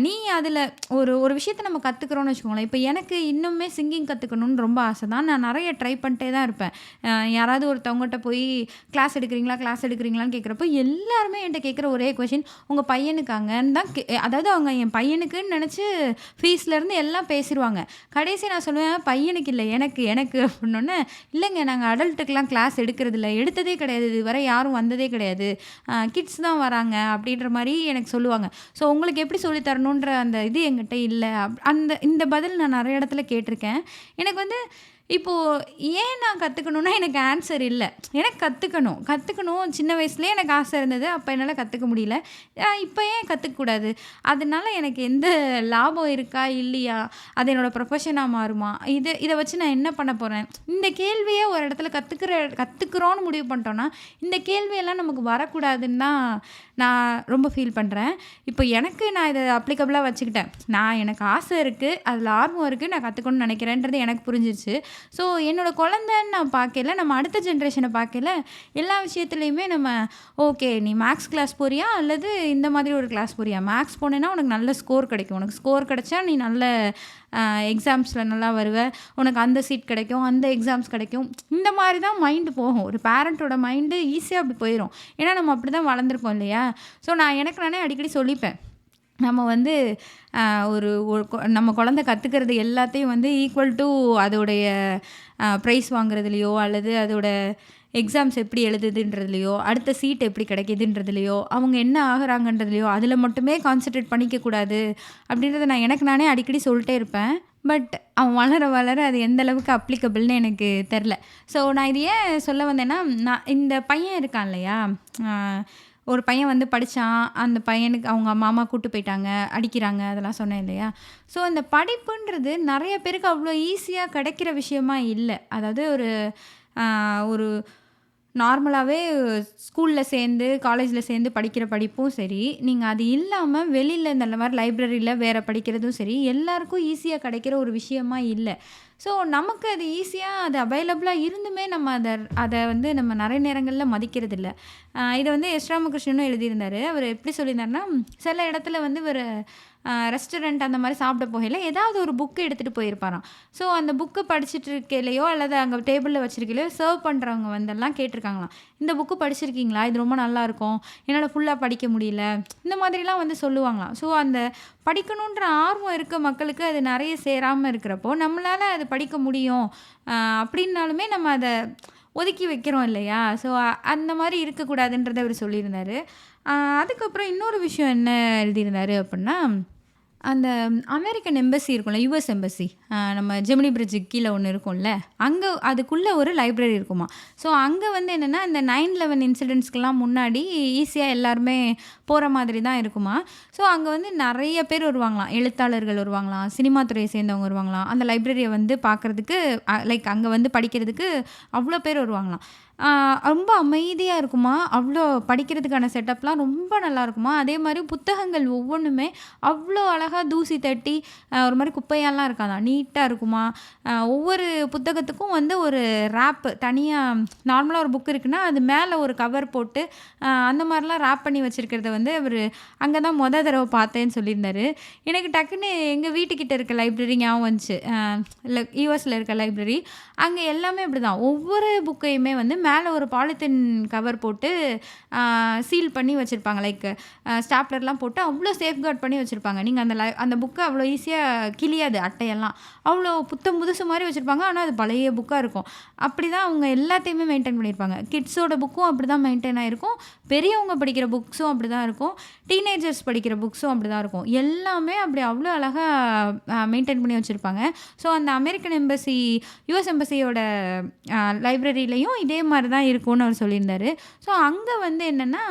நீ அதில ஒரு ஒரு விஷயத்த நம்ம கத்துக்கிறோம்னு வச்சுக்கோங்களேன். இப்ப எனக்கு இன்னுமே சிங்கிங் கத்துக்கணும்னு ரொம்ப ஆசை தான். நான் நெறைய ட்ரை பண்ணிட்டே தான் இருப்பேன். யாராவது ஒருத்தவங்கட்ட போய் கிளாஸ் எடுக்கிறீங்களா? கிளாஸ் எடுக்கிறீங்களான்னு கேட்குறப்போ, எல்லாருமே என்ட்ட கேட்குற ஒரே கொஸ்டின், "உங்க பையனுக்காங்கன்னு" தான் அதாவது அவங்க என் பையனுக்குன்னு நெனச்சு ஃபீஸ்லேருந்து எல்லாம் பேசிருவாங்க. கடைசி நான் சொல்லுவேன், "பையனுக்கு இல்ல, எனக்கு எனக்கு" அப்படின்னோனே, "இல்லைங்க நாங்க அடல்ட்டுக்குலாம் கிளாஸ் எடுக்கிறதில்ல. எடுத்ததே கிடையாது. இதுவரை யாரும் வந்ததே கிடையாது. கிட்ஸ் தான் வராங்க." அப்படின்ற மாரி எனக்கு சொல்லுவாங்க. ஸோ உங்களுக்கு எப்படி சொல்லி தரணுன்ற அந்த இது என்கிட்ட இல்ல. இந்த பதில் நான் நெறைய இடத்துல கேட்டிருக்கேன். எனக்கு வந்து இப்போ ஏன் நான் கத்துக்கணும்னா எனக்கு ஆன்சர் இல்ல. எனக்கு கத்துக்கணும். சின்ன வயசுலயே எனக்கு ஆசை இருந்தது. அப்ப என்னால கத்துக்க முடியல. இப்ப ஏன் கத்துக்கக்கூடாது? அதனால எனக்கு எந்த லாபம் இருக்கா? இல்லையா? அது என்னோட ப்ரொஃபஷனா மாறுமா? இத வச்சு நான் என்ன பண்ண போறேன்? இந்த கேள்வியே ஒரு இடத்துல கத்துக்கிறோம்னு முடிவு பண்ணிட்டோம்னா, இந்த கேள்வியெல்லாம் நமக்கு வரக்கூடாதுன்னு தான் நான் ரொம்ப ஃபீல் பண்றேன். இப்போ எனக்கு நான் இத அப்ளிகபிளாக வச்சுக்கிட்டேன். எனக்கு ஆசை இருக்குது, அதில் ஆர்வம் இருக்குது, நான் கற்றுக்கணும்னு நினைக்கிறேன்றது எனக்கு புரிஞ்சிருச்சு. ஸோ என்னோட குழந்தைன்னு நான் பார்க்கையில, நம்ம அடுத்த ஜென்ரேஷனை பார்க்கையில எல்லா விஷயத்துலையுமே நம்ம ஓகே நீ மேக்ஸ் கிளாஸ் போறியா அல்லது இந்த மாதிரி ஒரு கிளாஸ் போறியா? மேக்ஸ் போனேன்னா உனக்கு நல்ல ஸ்கோர் கிடைக்கும். உனக்கு ஸ்கோர் கிடைச்சா நீ நல்ல எக்ஸாம்ஸில் நல்லா வருவ. உனக்கு அந்த சீட் கிடைக்கும், அந்த எக்ஸாம்ஸ் கிடைக்கும். இந்த மாதிரி தான் மைண்டு போகும். ஒரு பேரண்ட்டோட மைண்டு ஈஸியாக அப்படி போயிடும். ஏன்னா நம்ம அப்படி தான் வளர்ந்துருக்கோம் இல்லையா? ஸோ நான் எனக்கு நானே அடிக்கடி சொல்லிப்பேன். நம்ம வந்து ஒரு நம்ம குழந்தை கற்றுக்கிறது எல்லாத்தையும் வந்து ஈக்குவல் டு அதோடைய ப்ரைஸ் வாங்குறதுலையோ அல்லது அதோட எக்ஸாம்ஸ் எப்படி எழுதுதுன்றதுலையோ, அடுத்த சீட் எப்படி கிடைக்கிதுன்றதுலையோ, அவங்க என்ன ஆகுறாங்கன்றதுலையோ அதில் மட்டுமே கான்சன்ட்ரேட் பண்ணிக்கக்கூடாது அப்படின்றத நான் எனக்கு நானே அடிக்கடி சொல்லிட்டே இருப்பேன். பட் அவன் வளர வளர அது எந்த அளவுக்கு அப்ளிகபிள்னு எனக்கு தெரில. ஸோ நான் இது ஏன் சொல்ல வந்தேன்னா, நான் இந்த பையன் இருக்கான் இல்லையா, ஒரு பையன் வந்து படித்தான். அந்த பையனுக்கு அவங்க மாமா கூட்டு போயிட்டாங்க, அடிக்கிறாங்க, அதெல்லாம் சொன்னேன் இல்லையா? ஸோ அந்த படிப்புன்றது நிறைய பேருக்கு அவ்வளோ ஈஸியாக கிடைக்கிற விஷயமா இல்லை. அதாவது ஒரு நார்மலாகவே ஸ்கூலில் சேர்ந்து காலேஜில் சேர்ந்து படிக்கிற படிப்பும் சரி, நீங்கள் அது இல்லாமல் வெளியில் இந்த மாதிரி லைப்ரரியில் வேறு படிக்கிறதும் சரி, எல்லாருக்கும் ஈஸியாக கிடைக்கிற ஒரு விஷயமா இல்லை. ஸோ நமக்கு அது ஈஸியாக அது அவைலபிளாக இருந்துமே நம்ம அதை வந்து நம்ம நிறைய நேரங்களில் மதிக்கிறது இல்லை. இதை வந்து எஸ் ராமகிருஷ்ணனும் எழுதியிருந்தார். அவர் எப்படி சொல்லியிருந்தாருன்னா, சில இடத்துல வந்து ரெஸ்டாரண்ட் அந்த மாதிரி சாப்பிட போகையில் ஏதாவது ஒரு புக்கு எடுத்துகிட்டு போயிருப்பாராம். ஸோ அந்த புக்கு படிச்சுட்டு இருக்கையிலையோ அல்லது அங்கே டேபிளில் வச்சுருக்கையிலையோ சர்வ் பண்ணுறவங்க வந்தெல்லாம் கேட்டிருக்காங்களாம், இந்த புக்கு படிச்சிருக்கீங்களா, இது ரொம்ப நல்லாயிருக்கும், என்னால் ஃபுல்லாக படிக்க முடியல, இந்த மாதிரிலாம் வந்து சொல்லுவாங்களாம். ஸோ அந்த படிக்கணுன்ற ஆர்வம் இருக்க மக்களுக்கு அது நிறைய சேராமல் இருக்கிறப்போ நம்மளால் அது படிக்க முடியும் அப்படின்னாலுமே நம்ம அதை ஒதுக்கி வைக்கிறோம் இல்லையா? ஸோ அந்த மாதிரி இருக்கக்கூடாதுன்றதை அவர் சொல்லியிருந்தார். அதுக்கப்புறம் இன்னொரு விஷயம் என்ன எழுதியிருந்தார் அப்படின்னா, அந்த அமெரிக்கன் எம்பசி இருக்கும்ல, யுஎஸ் எம்பசி, நம்ம ஜெமினி பிரிட்ஜுக்கு கீழே ஒன்று இருக்கும்ல, அங்கே அதுக்குள்ளே ஒரு லைப்ரரி இருக்குமா. ஸோ அங்கே வந்து என்னென்னா, இந்த 9/11 இன்சிடென்ட்ஸ்க்கெலாம் முன்னாடி ஈஸியாக எல்லாருமே போகிற மாதிரி தான் இருக்குமா. ஸோ அங்கே வந்து நிறைய பேர் வருவாங்களாம், எழுத்தாளர்கள் வருவாங்களாம், சினிமா துறையை சேர்ந்தவங்க வருவாங்களாம். அந்த லைப்ரரியை வந்து பார்க்குறதுக்கு லைக் அங்கே வந்து படிக்கிறதுக்கு அவ்வளோ பேர் வருவாங்களாம். ரொம்ப அமைதியாக இருக்குமா, அவ்வளோ படிக்கிறதுக்கான செட்டப்லாம் ரொம்ப நல்லா இருக்குமா. அதே மாதிரி புத்தகங்கள் ஒவ்வொன்றுமே அவ்வளோ அழகாக தூசி தட்டி ஒரு மாதிரி குப்பையாலாம் இருக்காதான், நீட்டாக இருக்குமா. ஒவ்வொரு புத்தகத்துக்கும் வந்து ஒரு ரேப்பு தனியாக, நார்மலாக ஒரு புக் இருக்குன்னா அது மேலே ஒரு கவர் போட்டு அந்த மாதிரிலாம் ரேப் பண்ணி வச்சுருக்கிறத வந்து அவர் அங்கே தான் தடவை பார்த்தேன்னு சொல்லியிருந்தார். எனக்கு டக்குன்னு எங்கள் வீட்டுக்கிட்ட இருக்க லைப்ரரி ஞாபகம் வந்துச்சு. யூஎஸில் இருக்க லைப்ரரி அங்கே எல்லாமே அப்படி தான். ஒவ்வொரு புக்கையுமே வந்து மேலே ஒரு பாலித்தீன் கவர் போட்டு சீல் பண்ணி வச்சுருப்பாங்க. லைக் ஸ்டாப்லர்லாம் போட்டு அவ்வளோ சேஃப்கார்ட் பண்ணி வச்சுருப்பாங்க. நீங்கள் அந்த புக்கை அவ்வளோ ஈஸியாக கிளியாது, அட்டையெல்லாம் அவ்வளோ புத்தம் புதுசு மாதிரி வச்சுருப்பாங்க. ஆனால் அது பழைய புக்காக இருக்கும். அப்படி தான் அவங்க எல்லாத்தையுமே மெயின்டைன் பண்ணியிருப்பாங்க. கிட்ஸோட புக்கும் அப்படி தான் மெயின்டைன் ஆகிருக்கும், பெரியவங்க படிக்கிற புக்ஸும் அப்படி தான் இருக்கும், டீனேஜர்ஸ் படிக்கிற புக்ஸும் அப்படி தான் இருக்கும். எல்லாமே அப்படி அவ்வளோ அழகாக மெயின்டைன் பண்ணி வச்சுருப்பாங்க. ஸோ அந்த அமெரிக்கன் எம்பசி, யுஎஸ் எம்பசியோட லைப்ரரியிலையும் இதே மாதிரி தான் இருக்கும்னு அவர் சொல்லியிருந்தார். ஸோ அங்கே வந்து என்னென்னா,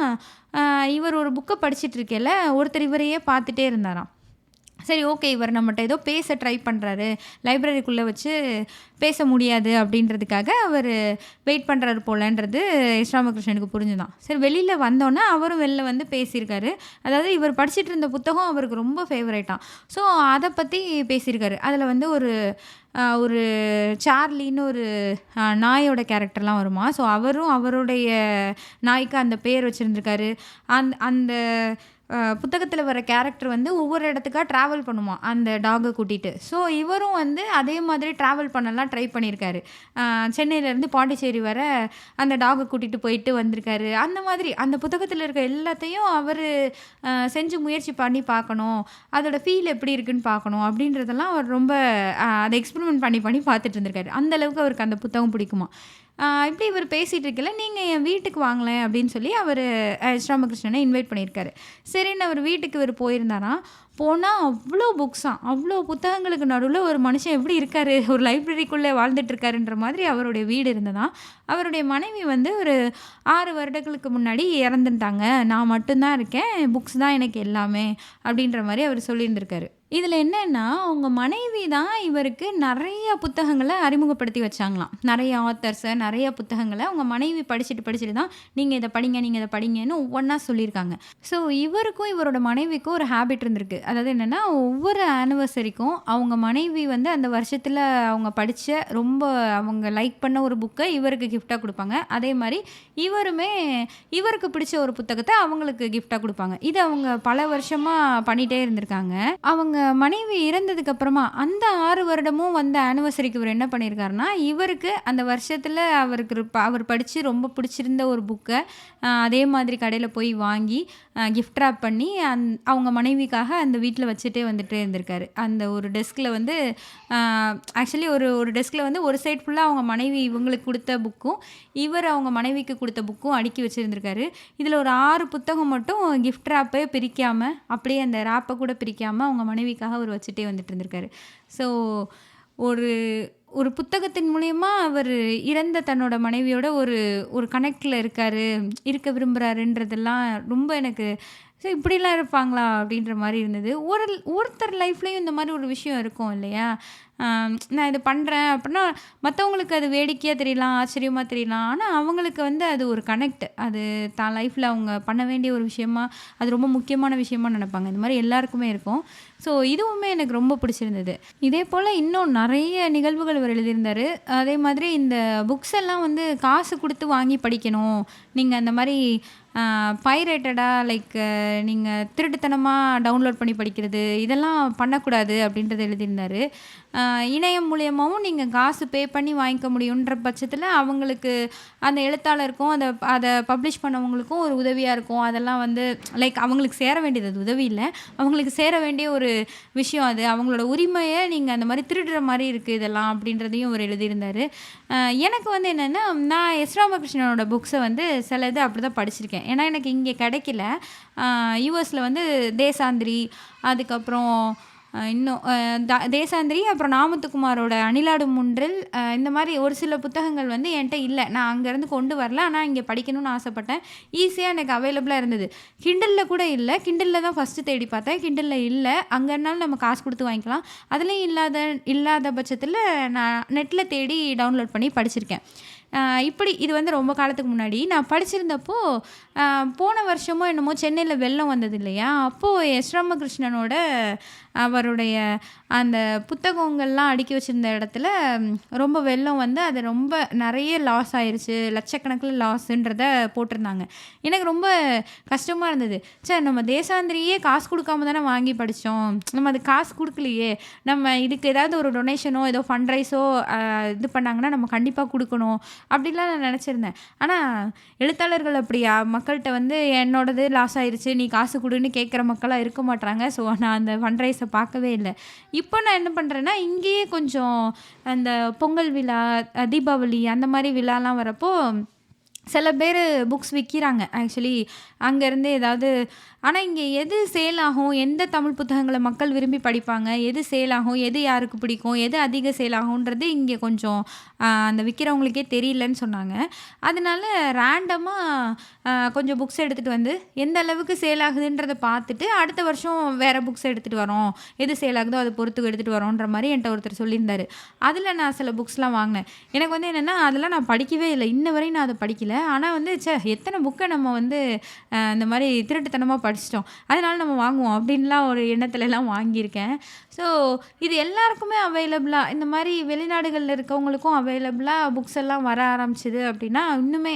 இவர் ஒரு புக்கை படிச்சுட்டு இருக்கையில் ஒருத்தர் இவரையே பார்த்துட்டே இருந்தாராம். சரி ஓகே, இவர் நம்மகிட்ட ஏதோ பேச ட்ரை பண்ணுறாரு, லைப்ரரிக்குள்ளே வச்சு பேச முடியாது அப்படின்றதுக்காக அவர் வெயிட் பண்ணுறாரு போலன்றது எஸ் ராமகிருஷ்ணனுக்கு புரிஞ்சுதான். சரி வெளியில் வந்தோன்னே அவரும் வெளில வந்து பேசியிருக்காரு. அதாவது இவர் படிச்சுட்டு இருந்த புத்தகம் அவருக்கு ரொம்ப ஃபேவரேட்டாம். ஸோ அதை பற்றி பேசியிருக்காரு. அதில் வந்து ஒரு சார்லின்னு ஒரு நாயோட கேரக்டர்லாம் வருமா. ஸோ அவரும் அவருடைய நாய்க்கு அந்த பேர் வச்சுருந்துருக்காரு. அந்த புத்தகத்தில் வர கேரக்டர் வந்து ஒவ்வொரு இடத்துக்காக ட்ராவல் பண்ணுமா அந்த டாகை கூட்டிகிட்டு. ஸோ இவரும் வந்து அதே மாதிரி ட்ராவல் பண்ணலாம் ட்ரை பண்ணியிருக்காரு. சென்னையிலேருந்து பாண்டிச்சேரி வர அந்த டாகை கூட்டிகிட்டு போயிட்டு வந்திருக்காரு. அந்த மாதிரி அந்த புத்தகத்தில் இருக்க எல்லாத்தையும் அவர் செஞ்சு முயற்சி பண்ணி பார்க்கணும், அதோட ஃபீல் எப்படி இருக்குன்னு பார்க்கணும் அப்படின்றதெல்லாம் அவர் ரொம்ப அதை எக்ஸ்பெரிமெண்ட் பண்ணி பார்த்துட்டு இருந்திருக்காரு. அந்தளவுக்கு அவருக்கு அந்த புத்தகம் பிடிக்குமா. இப்படி இவர் பேசிகிட்டு இருக்கல, நீங்கள் என் வீட்டுக்கு வாங்கலேன் அப்படின்னு சொல்லி அவர் எஸ் ராமகிருஷ்ணனை இன்வைட் பண்ணியிருக்காரு. சரின்னு அவர் வீட்டுக்கு இவர் போயிருந்தாராம். போனால் அவ்வளோ புக்ஸாம், அவ்வளோ புத்தகங்களுக்கு நடுவில் ஒரு மனுஷன் எப்படி இருக்கார், ஒரு லைப்ரரிக்குள்ளே வாழ்ந்துட்டுருக்காருன்ற மாதிரி அவருடைய வீடு இருந்ததான். அவருடைய மனைவி வந்து ஒரு 6 வருடங்களுக்கு முன்னாடி இறந்துட்டாங்க, நான் மட்டும்தான் இருக்கேன், புக்ஸ் தான் எனக்கு எல்லாமே அப்படின்ற மாதிரி அவர் சொல்லியிருந்திருக்காரு. இதில என்னன்னா, அவங்க மனைவி தான் இவருக்கு நெறைய புத்தகங்கள அறிமுகப்படுத்தி வச்சாங்களாம். நெறைய ஆத்தர்ஸ, நெறைய புத்தகங்கள அவங்க மனைவி படிச்சுட்டு தான், "நீங்க இத படிங்க, நீங்க இத படிங்கன்னு" ஒவ்வொன்னா சொல்லியிருக்காங்க. ஸோ இவருக்கும் இவரோட மனைவிக்கும் ஒரு ஹேபிட் இருந்திருக்கு. அதாவது என்னன்னா, ஒவ்வொரு ஆனிவர்சரிக்கும் அவங்க மனைவி வந்து அந்த வருஷத்தில அவங்க படிச்ச ரொம்ப அவங்க லைக் பண்ண ஒரு புக்க இவருக்கு கிஃப்ட்டா குடுப்பாங்க. அதே மாரி இவருமே இவருக்கு பிடிச்ச ஒரு புத்தகத்த அவங்களுக்கு கிஃப்ட்டா குடுப்பாங்க. இத அவங்க பல வருஷமா பண்ணிட்டே இருந்திருக்காங்க. அவங்க மனைவி இறந்ததுக்கு அப்புறமா, அந்த 6 வருடமும் வந்த ஆனிவர்சரிக்கு இவரு என்ன பண்ணியிருக்காருன்னா, இவருக்கு அந்த வருஷத்துல அவருக்கு அவர் படிச்சு ரொம்ப பிடிச்சிருந்த ஒரு புக்க, அதே மாதிரி கடையில போய் வாங்கி, கிஃப்ட் ராப் பண்ணி, அவங்க மனைவிக்காக அந்த வீட்ல வச்சுட்டே வந்துட்டே இருந்திருக்காரு. அந்த ஒரு டெஸ்க்ல வந்து அ ஆக்சுவலி ஒரு ஒரு டெஸ்க்ல வந்து ஒரு சைட் ஃபுல்லா அவங்க மனைவி இவங்களுக்கு குடுத்த புக்கும், இவர் அவங்க மனைவிக்கு குடுத்த புக்கும் அடுக்கி வச்சிருந்திருக்காரு. இதுல ஒரு 6 புத்தகம் மட்டும் கிஃப்ட் ராப்பே பிரிக்காம, அப்படியே அந்த ராப்ப கூட பிரிக்காம அவங்க மனைவிக்காக அவரு வச்சுட்டே வந்துட்டு இருந்திருக்காரு. ஸோ ஒரு ஒரு புத்தகத்தின் மூலியமா அவரு இறந்த தன்னோட மனைவியோட ஒரு ஒரு கனெக்ட்ல இருக்காரு, இருக்க விரும்புறாருன்றதெல்லாம் ரொம்ப எனக்கு ஸோ இப்படிலாம் இருப்பாங்களா? அப்படின்ற மாரி இருந்தது. ஒருத்தர் லைஃப்லயும் இந்த மாரி ஒரு விஷயம் இருக்கும் இல்லையா? நான் இத பண்றேன் அப்படின்னா, மத்தவங்களுக்கு அது வேடிக்கையா தெரியலாம், ஆச்சரியமா தெரியலாம். ஆனா, அவங்களுக்கு வந்து அது ஒரு கனெக்ட். அது தான் லைஃப்ல அவங்க பண்ண வேண்டிய ஒரு விஷயமா, அது ரொம்ப முக்கியமான விஷயமா நெனைப்பாங்க. இந்த மாரி எல்லாருக்குமே இருக்கும். ஸோ, இதுவுமே எனக்கு ரொம்ப பிடிச்சிருந்தது. இதே போல இன்னும் நெறைய நிகழ்வுகள் இவர் எழுதியிருந்தாரு. அதே மாதிரி இந்த புக்ஸ் எல்லாம் வந்து காசு குடுத்து வாங்கி படிக்கணும். நீங்க அந்த மாரி பைரேட்டடா லைக் நீங்க திருட்டுத்தனமா டவுன்லோட் பண்ணி படிக்கிறது, இதெல்லாம் பண்ணக்கூடாது அப்படின்றத எழுதியிருந்தாரு. இணையம் மூலியமாவும் நீங்க காசு பே பண்ணி வாங்கிக்க முடியுன்ற பட்சத்தில, அவங்களுக்கு அந்த எழுத்தாளருக்கும், அத அத பப்ளிஷ் பண்ணவங்களுக்கும் ஒரு உதவியா இருக்கும். அதெல்லாம் வந்து லைக் அவங்களுக்கு சேர வேண்டியது அது உதவி இல்ல. அவங்களுக்கு சேர வேண்டிய ஒரு விஷயம் அது. அவங்களோட உரிமைய நீங்க அந்த மாரி திருடுற மாரி இருக்கு இதெல்லாம் அப்படின்றதையும் அவர் எழுதியிருந்தாரு. எனக்கு வந்து என்னன்னா, நான் எஸ். ராமகிருஷ்ணனோட புக்ஸ வந்து சில இது அப்படிதான் படிச்சிருக்கேன். ஏன்னா எனக்கு இங்கே கிடைக்கல. யுஎஸ்ல வந்து தேசாந்திரி, அதுக்கப்புறம் இன்னும் தேசாந்திரி, அப்புறம் நாமத்துக்குமாரோட அணிலாடும் முன்றில், இந்த மாரி ஒரு சில புத்தகங்கள் வந்து என்ட்ட இல்ல. நான் அங்கேருந்து கொண்டு வரல. ஆனா இங்கே படிக்கணும்னு ஆசைப்பட்டேன். ஈஸியா எனக்கு அவைலபிளா இருந்தது. கிண்டல்ல கூட இல்ல. கிண்டல்ல தான் ஃபர்ஸ்ட்டு தேடி பார்த்தேன். கிண்டல்ல இல்ல. அங்கனாலும் நம்ம காசு குடுத்து வாங்கிக்கலாம். அதுலயும் இல்லாத பட்சத்தில நான் நெட்ல தேடி டவுன்லோட் பண்ணி படிச்சிருக்கேன். இப்படி இது வந்து ரொம்ப காலத்துக்கு முன்னாடி நான் படிச்சிருந்தப்போ, போன வருஷமோ என்னமோ சென்னையில வெள்ளம் வந்தது இல்லையா? அப்போ எஸ். ராமகிருஷ்ணனோட அவருடைய அந்த புத்தகங்கள்லாம் அடுக்கி வச்சிருந்த இடத்துல ரொம்ப வெள்ளம் வந்து அது ரொம்ப நெறைய லாஸ் ஆயிருச்சு. லட்சக்கணக்கில லாஸுன்றத போட்டிருந்தாங்க. எனக்கு ரொம்ப கஷ்டமா இருந்தது. நம்ம தேசாந்திரியே காசு குடுக்காம தானே வாங்கி படிச்சோம். நம்ம அதுக்கு காசு குடுக்கலையே! நம்ம இதுக்கு ஏதாவது ஒரு டொனேஷனோ, ஏதோ ஃபண்ட் ரைஸோ இது பண்ணாங்கன்னா, நம்ம கண்டிப்பா குடுக்கணும். அப்படிலாம் நான் நெனச்சிருந்தேன். ஆனா, எழுத்தாளர்கள் அப்படியா? மக்கள்ட்ட வந்து என்னோடது லாஸ் ஆயிருச்சு, நீ காசு குடுன்னு கேட்குற மக்களா இருக்க மாட்றாங்க. ஸோ, நான் அந்த ஃபண்ட் ரைஸ பார்க்கவே இல்ல. இப்போ நான் என்ன பண்றேன்னா, இங்கேயே கொஞ்சம் அந்த பொங்கல் விழா, தீபாவளி அந்த மாரி விழாலாம் வரப்போ, சில பேரு புக்ஸ் விக்கிறாங்க. ஆக்சுவலி அங்கேருந்து ஏதாவது ஆனா இங்க எது சேல் ஆகும்? எந்த தமிழ் புத்தகங்கள மக்கள் விரும்பி படிப்பாங்க? எது சேல் ஆகும்? எது யாருக்கு பிடிக்கும்? எது அதிக சேல் ஆகுன்றது இங்க கொஞ்சம் அந்த விக்கிறவங்களுக்கே தெரியலன்னு சொன்னாங்க. அதனால ரேண்டமா கொஞ்சம் புக்ஸ் எடுத்துட்டு வந்து, எந்த அளவுக்கு சேல் ஆகுதுன்றத பார்த்துட்டு, அடுத்த வருஷம் வேற புக்ஸ் எடுத்துட்டு வரோம். எது சேல் ஆகுதோ அத பொறுத்து எடுத்துட்டு வரோன்ற மாரி என்ட்ட ஒருத்தர் சொல்லியிருந்தாரு. அதில நான் சில புக்ஸ்லாம் வாங்குனேன். எனக்கு வந்து என்னன்னா, அதெல்லாம் நான் படிக்கவே இல்ல. இன்ன வரையும் நான் அத படிக்கல. ஆனா வந்து எத்தன புக்க நம்ம வந்து இந்த மாரி திருட்டுத்தனமா படிச்சுட்டோம். அதனால நம்ம வாங்குவோம் அப்படின்லாம் ஒரு எண்ணத்துலலாம் வாங்கியிருக்கேன். ஸோ இது எல்லாருக்குமே அவைலபிளா இந்த மாரி வெளிநாடுகள்ல இருக்கவங்களுக்கும் அவைலபிளா புக்ஸ் எல்லாம் வர ஆரம்பிச்சது அப்படின்னா, இன்னுமே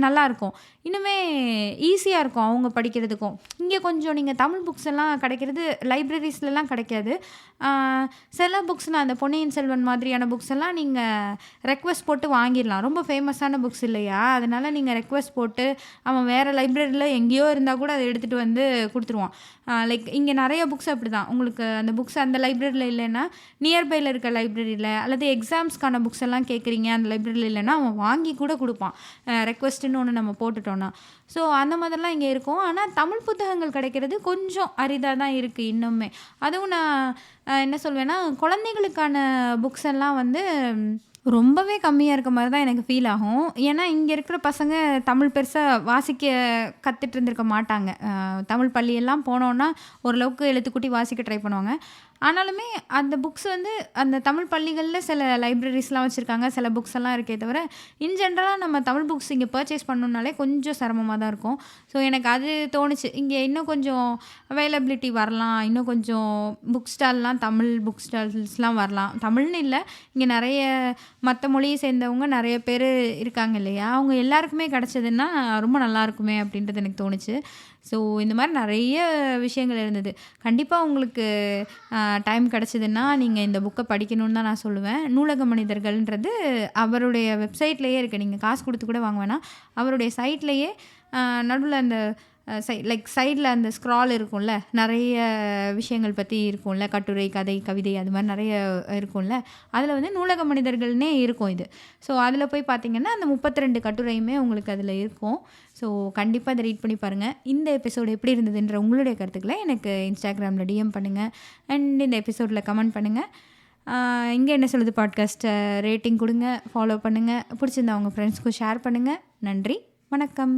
நல்லாயிருக்கும். இன்னுமே ஈஸியா இருக்கும் அவங்க படிக்கிறதுக்கும். இங்க கொஞ்சம் நீங்க தமிழ் புக்ஸ் எல்லாம் கிடைக்கிறது லைப்ரரீஸ்லலாம் கிடைக்காது. சில புக்ஸ் நான் அந்த பொன்னியின் செல்வன் மாதிரியான புக்ஸ் எல்லாம் நீங்க ரெக்வெஸ்ட் போட்டு வாங்கிடலாம். ரொம்ப ஃபேமஸான புக்ஸ் இல்லையா? அதனால நீங்க ரெக்வெஸ்ட் போட்டு அவன் வேற லைப்ரரியில எங்கேயோ இருந்தா கூட அத எடுத்துட்டு வந்து குடுத்துருவான். லைக் இங்க நெறைய புக்ஸ் அப்படிதான். உங்களுக்கு அந்த புக்ஸ் அந்த லைப்ரரியில இல்லைன்னா, நியர்பைல இருக்க லைப்ரரியில அல்லது எக்ஸாம்ஸ்க்கான புக்ஸ் எல்லாம் கேட்குறீங்க அந்த லைப்ரரியில இல்லைன்னா, அவன் வாங்கி கூட குடுப்பான். ரெக்வெஸ்ட்டுன்னு ஒண்ணு நம்ம போட்டுட்டோம்னா. ஸோ அந்த மாதிரிலாம் இங்க இருக்கும். ஆனா தமிழ் புத்தகங்கள் கிடைக்கிறது கொஞ்சம் அரிதா தான் இருக்கு இன்னுமே. அதுவும் நான் என்ன சொல்வேன்னா, குழந்தைகளுக்கான புக்ஸ் எல்லாம் வந்து ரொம்பவே கம்மியா இருக்க மாரி தான் எனக்கு ஃபீல் ஆகும். ஏன்னா, இங்க இருக்கிற பசங்க தமிழ் பெருசா வாசிக்க கத்துட்டு இருந்திருக்க மாட்டாங்க. தமிழ் பள்ளியெல்லாம் போனோம்னா, ஓரளவுக்கு எழுத்துக்கூட்டி வாசிக்க ட்ரை பண்ணுவாங்க. ஆனாலுமே அந்த புக்ஸ் வந்து அந்த தமிழ் பள்ளிகள்ல சில லைப்ரரிஸ்லாம் வச்சிருக்காங்க. சில புக்ஸ் எல்லாம் இருக்கே தவிர, இன் ஜென்ரலா நம்ம தமிழ் புக்ஸ் இங்க பர்ச்சேஸ் பண்ணணும்னாலே கொஞ்சம் சிரமமா தான் இருக்கும். ஸோ, எனக்கு அது தோணுச்சு. இங்க இன்னும் கொஞ்சம் அவைலபிலிட்டி வரலாம். இன்னும் கொஞ்சம் புக் ஸ்டால்லாம் தமிழ் புக் ஸ்டால்ஸ்லாம் வரலாம். தமிழ்னு இல்ல, இங்க நெறைய மத்த மொழியை சேர்ந்தவங்க நெறைய பேரு இருக்காங்க இல்லையா? அவங்க எல்லாருக்குமே கிடைச்சதுன்னா ரொம்ப நல்லாயிருக்குமே அப்படின்றது எனக்கு தோணுச்சு. ஸோ இந்த மாரி நெறைய விஷயங்கள் இருந்தது. கண்டிப்பா உங்களுக்கு டைம் கிடைச்சதுன்னா, நீங்க இந்த புக்க படிக்கணும்னு தான் நான் சொல்லுவேன். நூலக மனிதர்கள்ன்றது அவருடைய வெப்சைட்லயே இருக்கு. நீங்க காசு குடுத்து கூட வாங்க வேணாம். அவருடைய சைட்லயே நடுவுல அந்த சைட்ல அந்த ஸ்க்ரால் இருக்கும்ல, நெறைய விஷயங்கள் பத்தி இருக்கும்ல. கட்டுரை, கதை, கவிதை அது மாரி நெறைய இருக்கும்ல. அதில வந்து நூலக மனிதர்கள்னே இருக்கும் இது. ஸோ அதில போய் பார்த்தீங்கன்னா, அந்த 32 கட்டுரையுமே உங்களுக்கு அதில இருக்கும். ஸோ கண்டிப்பா இத ரீட் பண்ணி பாருங்க. இந்த எபிசோடு எப்படி இருந்ததுன்ற உங்களுடைய கருத்துக்கள எனக்கு Instagramல டிஎம் பண்ணுங்க. அண்ட் இந்த எபிசோட்ல கமெண்ட் பண்ணுங்க. இங்க என்ன சொல்லுது பாட்காஸ்ட்ட ரேட்டிங் குடுங்க, ஃபாலோ பண்ணுங்க. பிடிச்சிருந்தா உங்க ஃப்ரெண்ட்ஸ்க்கும் ஷேர் பண்ணுங்க. நன்றி, வணக்கம்.